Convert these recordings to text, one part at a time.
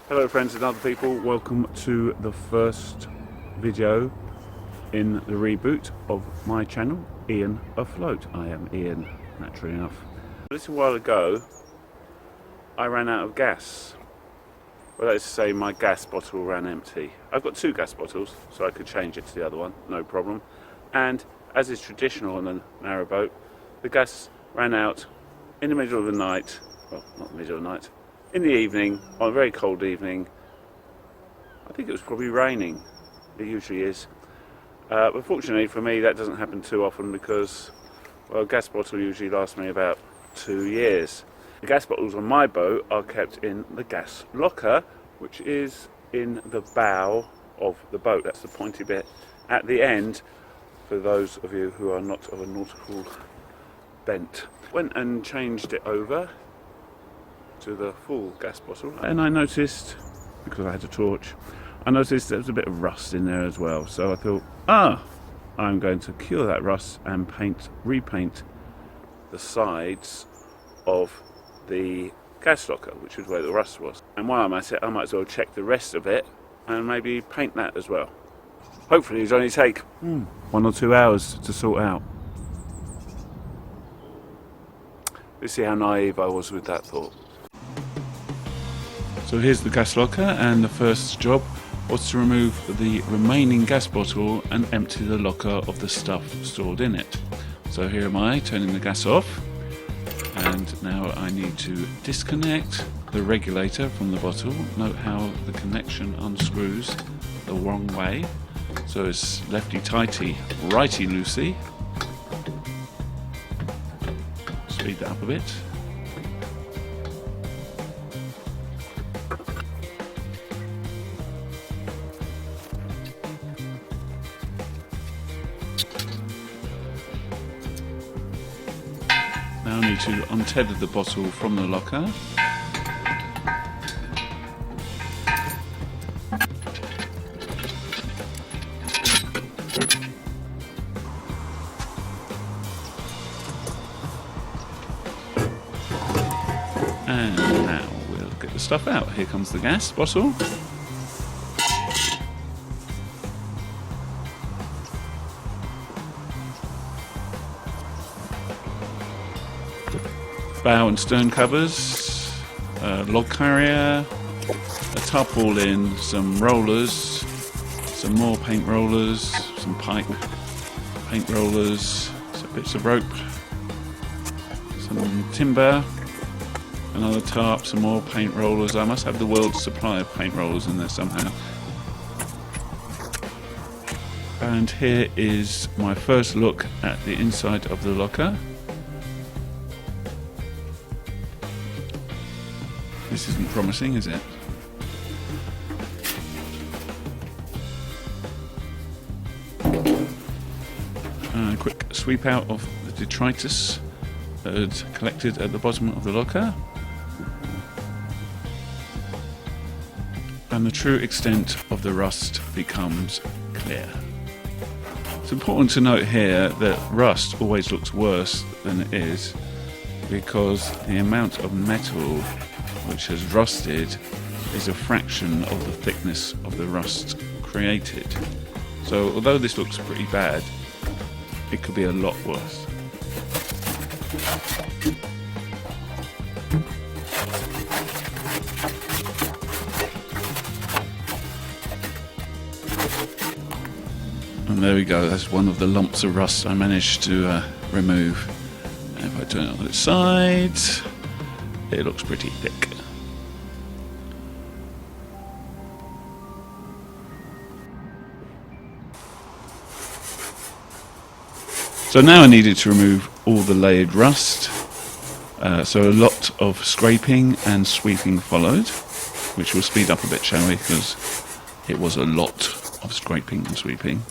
Hello friends and other people, welcome to the first video in the reboot of my channel, Ian Afloat. I am Ian, naturally enough. A little while ago I ran out of gas. Well, that is to say my gas bottle ran empty. I've got two gas bottles, so I could change it to the other one, no problem. And as is traditional on a narrowboat, the gas ran out in the middle of the night, well, not the middle of the night, in the evening, on a very cold evening. I think it was probably raining, it usually is. But fortunately for me that doesn't happen too often because, well, a gas bottle usually lasts me about 2 years. The gas bottles on my boat are kept in the gas locker, which is in the bow of the boat. That's the pointy bit at the end, for those of you who are not of a nautical bent. Went and changed it over to the full gas bottle, and I noticed, because I had a torch, I noticed there was a bit of rust in there as well. So I thought, I'm going to cure that rust and repaint the sides of the gas locker, which is where the rust was. And while I'm at it, I might as well check the rest of it and maybe paint that as well. Hopefully it'll only take 1 or 2 hours to sort out. Let's see how naive I was with that thought. So here's the gas locker, and the first job was to remove the remaining gas bottle and empty the locker of the stuff stored in it. So here am I turning the gas off, and now I need to disconnect the regulator from the bottle. Note how the connection unscrews the wrong way, so it's lefty tighty, righty loosey. Speed that up a bit. Now I need to untether the bottle from the locker. And now we'll get the stuff out. Here comes the gas bottle. Bow and stern covers, log carrier, a tarpaulin, some rollers, some more paint rollers, some pipe paint rollers, some bits of rope, some timber, another tarp, some more paint rollers. I must have the world's supply of paint rollers in there somehow. And here is my first look at the inside of the locker. This isn't promising, is it? A quick sweep out of the detritus that had collected at the bottom of the locker. And the true extent of the rust becomes clear. It's important to note here that rust always looks worse than it is, because the amount of metal which has rusted is a fraction of the thickness of the rust created. So although this looks pretty bad, it could be a lot worse. And there we go, that's one of the lumps of rust I managed to remove. And if I turn it on its side, it looks pretty thick. So now I needed to remove all the layered rust. So a lot of scraping and sweeping followed, which will speed up a bit, shall we? Because it was a lot of scraping and sweeping.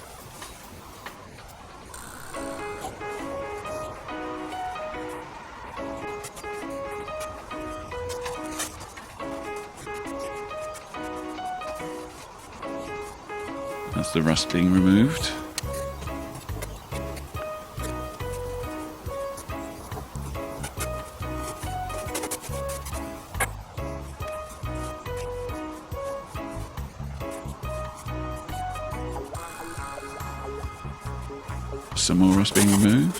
That's the rust being removed. some more rust being removed.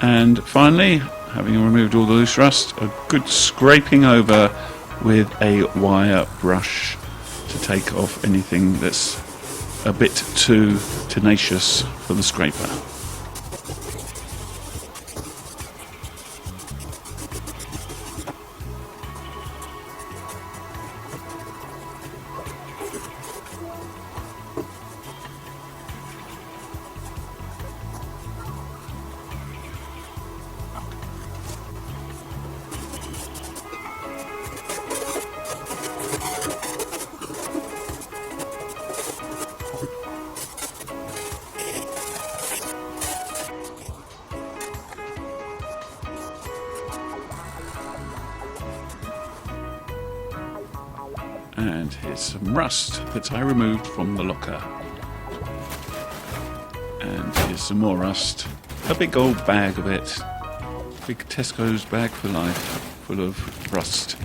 And finally, having removed all the loose rust, a good scraping over with a wire brush to take off anything that's a bit too tenacious for the scraper. And here's some rust that I removed from the locker. And here's some more rust. A big old bag of it. Big Tesco's bag for life, full of rust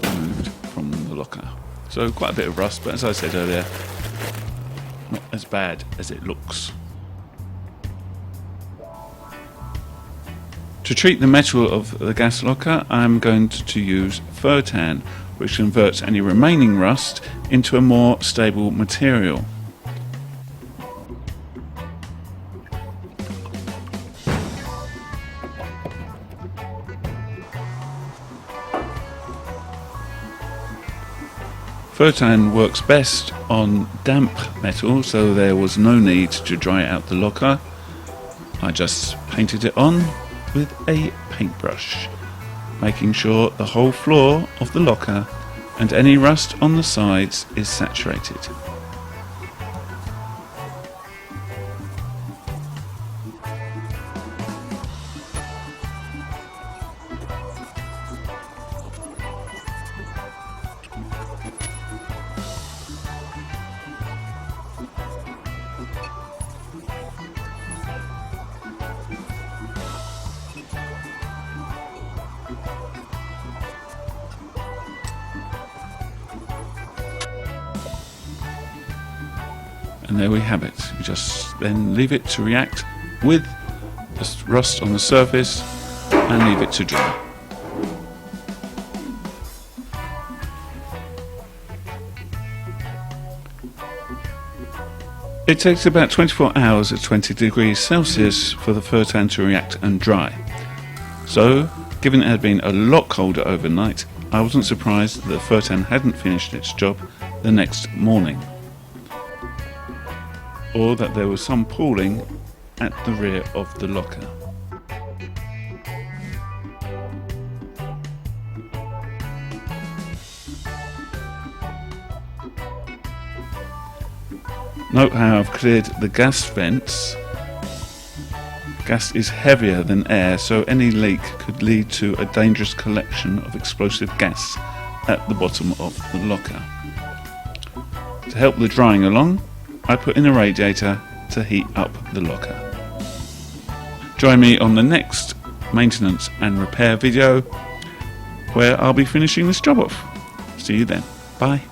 removed from the locker. So quite a bit of rust, but as I said earlier, not as bad as it looks. To treat the metal of the gas locker, I'm going to use fur tan, which converts any remaining rust into a more stable material. Fur tan works best on damp metal, so there was no need to dry out the locker. I just painted it on with a paintbrush, making sure the whole floor of the locker and any rust on the sides is saturated. And there we have it. You just then leave it to react with the rust on the surface and leave it to dry. It takes about 24 hours at 20 degrees Celsius for the fur tan to react and dry. So, given it had been a lot colder overnight, I wasn't surprised that the fur tan hadn't finished its job the next morning, or that there was some pooling at the rear of the locker. Note how I've cleared the gas vents. Gas is heavier than air, so any leak could lead to a dangerous collection of explosive gas at the bottom of the locker. To help the drying along, I put in a radiator to heat up the locker. Join me on the next maintenance and repair video, where I'll be finishing this job off. See you then. Bye.